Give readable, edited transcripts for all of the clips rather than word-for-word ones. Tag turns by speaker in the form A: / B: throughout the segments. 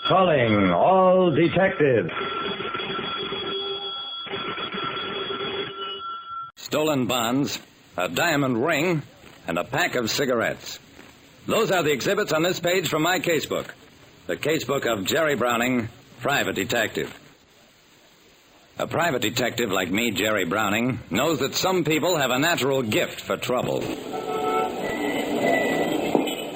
A: Calling all detectives.
B: Stolen bonds, a diamond ring, and a pack of cigarettes. Those are the exhibits on this page from my casebook. The casebook of Jerry Browning, private detective. A private detective like me, Jerry Browning, knows that some people have a natural gift for trouble.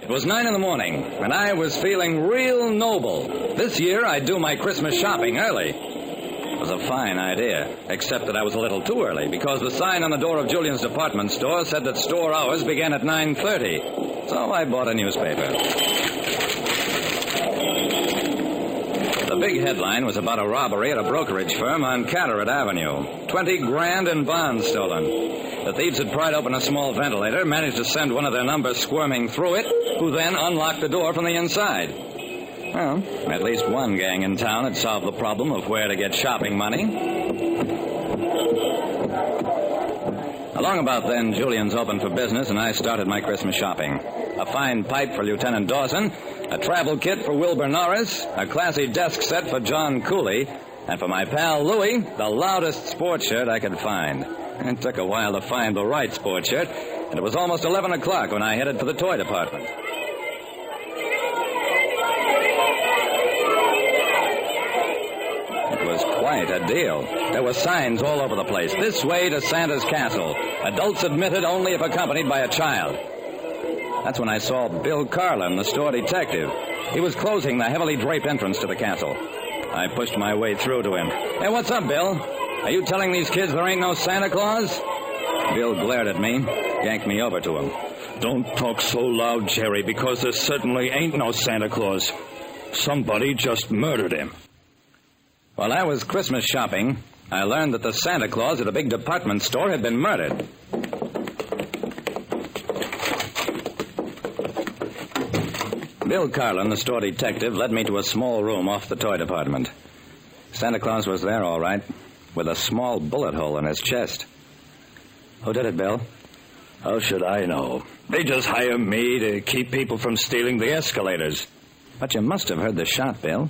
B: It was 9 in the morning, and I was feeling real noble. This year, I'd do my Christmas shopping early. It was a fine idea, except that I was a little too early, because the sign on the door of Julian's department store said that store hours began at 9:30. So I bought a newspaper. The big headline was about a robbery at a brokerage firm on Carteret Avenue. 20 grand in bonds stolen. The thieves had pried open a small ventilator, managed to send one of their numbers squirming through it, who then unlocked the door from the inside. Well, at least one gang in town had solved the problem of where to get shopping money. Along about then, Julian's opened for business, and I started my Christmas shopping. A fine pipe for Lieutenant Dawson, a travel kit for Wilbur Norris, a classy desk set for John Cooley, and for my pal Louie, the loudest sports shirt I could find. It took a while to find the right sports shirt, and it was almost 11 o'clock when I headed for the toy department. It was quite a deal. There were signs all over the place. This way to Santa's castle. Adults admitted only if accompanied by a child. That's when I saw Bill Carlin, the store detective. He was closing the heavily draped entrance to the castle. I pushed my way through to him. Hey, what's up, Bill? Are you telling these kids there ain't no Santa Claus? Bill glared at me, yanked me over to him.
C: Don't talk so loud, Jerry, because there certainly ain't no Santa Claus. Somebody just murdered him.
B: While I was Christmas shopping, I learned that the Santa Claus at a big department store had been murdered. Bill Carlin, the store detective, led me to a small room off the toy department. Santa Claus was there, all right, with a small bullet hole in his chest. Who did it, Bill?
C: How should I know? They just hire me to keep people from stealing the escalators.
B: But you must have heard the shot, Bill.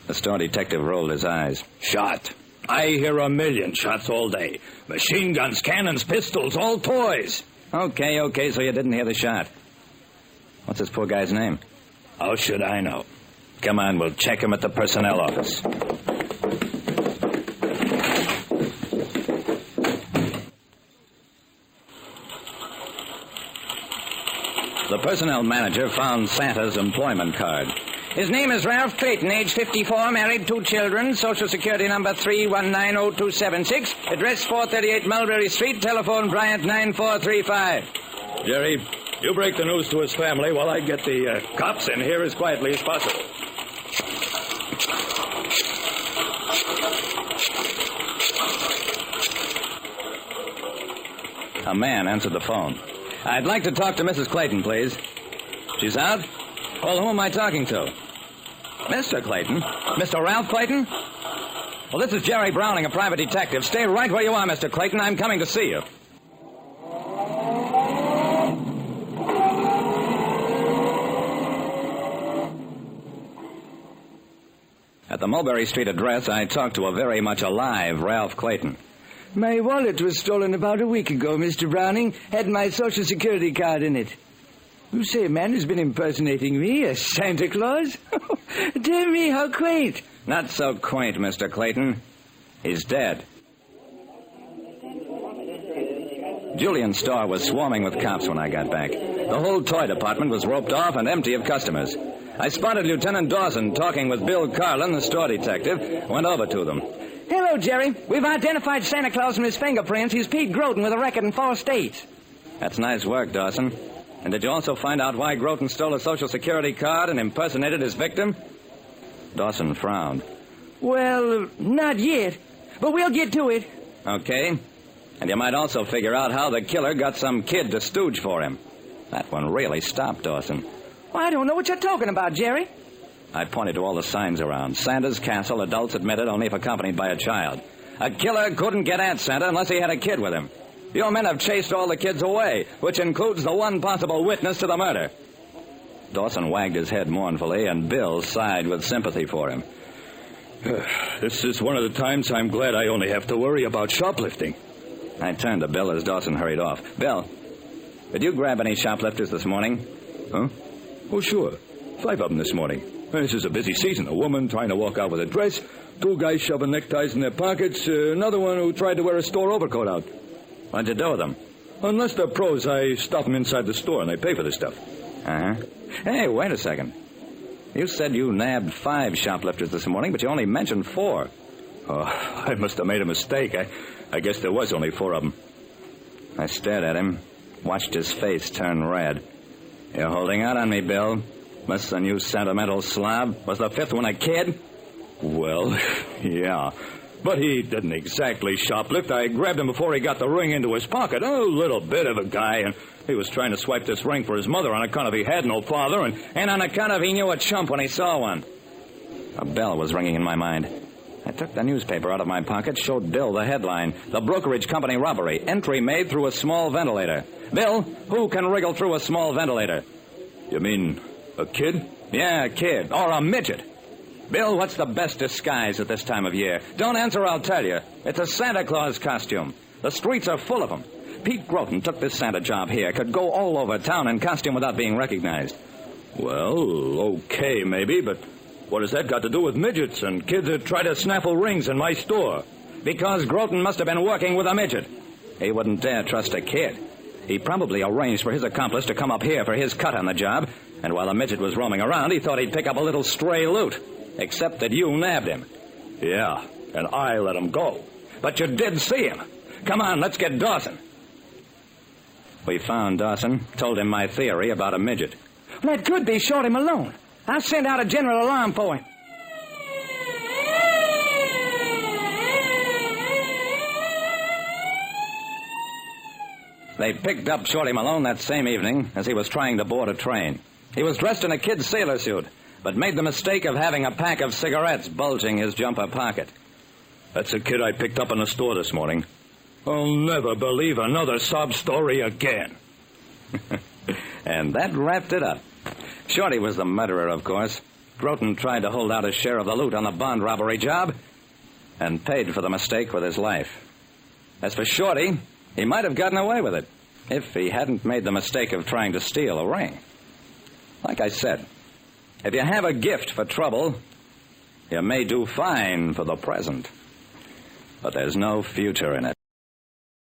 B: The store detective rolled his eyes.
C: Shot? I hear a million shots all day. Machine guns, cannons, pistols, all toys.
B: Okay, so you didn't hear the shot. What's this poor guy's name?
C: How should I know? Come on, we'll check him at the personnel office.
B: The personnel manager found Santa's employment card.
D: His name is Ralph Clayton, age 54, married, 2 children, Social Security number 3190276, address 438 Mulberry Street, telephone Bryant 9435.
C: Jerry, you break the news to his family while I get the cops in here as quietly as possible.
B: A man answered the phone. I'd like to talk to Mrs. Clayton, please. She's out? Well, who am I talking to? Mr. Clayton? Mr. Ralph Clayton? Well, this is Jerry Browning, a private detective. Stay right where you are, Mr. Clayton. I'm coming to see you. At the Mulberry Street address, I talked to a very much alive Ralph Clayton.
E: My wallet was stolen about a week ago, Mr. Browning. Had my Social Security card in it. You say a man has been impersonating me, a Santa Claus? Dear me, how quaint.
B: Not so quaint, Mr. Clayton. He's dead. Julian's store was swarming with cops when I got back. The whole toy department was roped off and empty of customers. I spotted Lieutenant Dawson talking with Bill Carlin, the store detective, went over to them.
D: Hello, Jerry. We've identified Santa Claus and his fingerprints. He's Pete Groton with a record in 4 states.
B: That's nice work, Dawson. And did you also find out why Groton stole a Social Security card and impersonated his victim? Dawson frowned.
D: Well, not yet, but we'll get to it.
B: Okay. And you might also figure out how the killer got some kid to stooge for him. That one really stopped Dawson.
D: Well, I don't know what you're talking about, Jerry.
B: I pointed to all the signs around. Santa's castle, adults admitted only if accompanied by a child. A killer couldn't get at Santa unless he had a kid with him. Your men have chased all the kids away, which includes the one possible witness to the murder. Dawson wagged his head mournfully, and Bill sighed with sympathy for him.
C: This is one of the times I'm glad I only have to worry about shoplifting.
B: I turned to Bill as Dawson hurried off. Bill, did you grab any shoplifters this morning?
C: Huh? Oh, sure. 5 of them this morning. This is a busy season. A woman trying to walk out with a dress, 2 guys shoving neckties in their pockets, another one who tried to wear a store overcoat out.
B: What'd you do with them?
C: Unless they're pros, I stop them inside the store and they pay for the stuff.
B: Uh-huh. Hey, wait a second. You said you nabbed 5 shoplifters this morning, but you only mentioned 4.
C: Oh, I must have made a mistake. I guess there was only 4 of them.
B: I stared at him, watched his face turn red. You're holding out on me, Bill. Listen, you sentimental slob. Was the 5th one a kid?
C: Well, yeah. But he didn't exactly shoplift. I grabbed him before he got the ring into his pocket. A little bit of a guy, and he was trying to swipe this ring for his mother on account of he had no father,
B: and on account of he knew a chump when he saw one. A bell was ringing in my mind. I took the newspaper out of my pocket, showed Bill the headline. The brokerage company robbery. Entry made through a small ventilator. Bill, who can wriggle through a small ventilator?
C: You mean a kid?
B: Yeah, a kid. Or a midget. Bill, what's the best disguise at this time of year? Don't answer, I'll tell you. It's a Santa Claus costume. The streets are full of them. Pete Groton took this Santa job here. Could go all over town in costume without being recognized.
C: Well, okay, maybe, but what has that got to do with midgets and kids that try to snaffle rings in my store?
B: Because Groton must have been working with a midget. He wouldn't dare trust a kid. He probably arranged for his accomplice to come up here for his cut on the job, and while the midget was roaming around, he thought he'd pick up a little stray loot. Except that you nabbed him.
C: Yeah, and I let him go.
B: But you did see him. Come on, let's get Dawson. We found Dawson, told him my theory about a midget.
E: That could be Shorty Malone. I'll send out a general alarm for him.
B: They picked up Shorty Malone that same evening as he was trying to board a train. He was dressed in a kid's sailor suit, but made the mistake of having a pack of cigarettes bulging his jumper pocket.
C: That's a kid I picked up in the store this morning. I'll never believe another sob story again.
B: And that wrapped it up. Shorty was the murderer, of course. Groton tried to hold out his share of the loot on the bond robbery job and paid for the mistake with his life. As for Shorty, he might have gotten away with it if he hadn't made the mistake of trying to steal a ring. Like I said, if you have a gift for trouble, you may do fine for the present, but there's no future in it.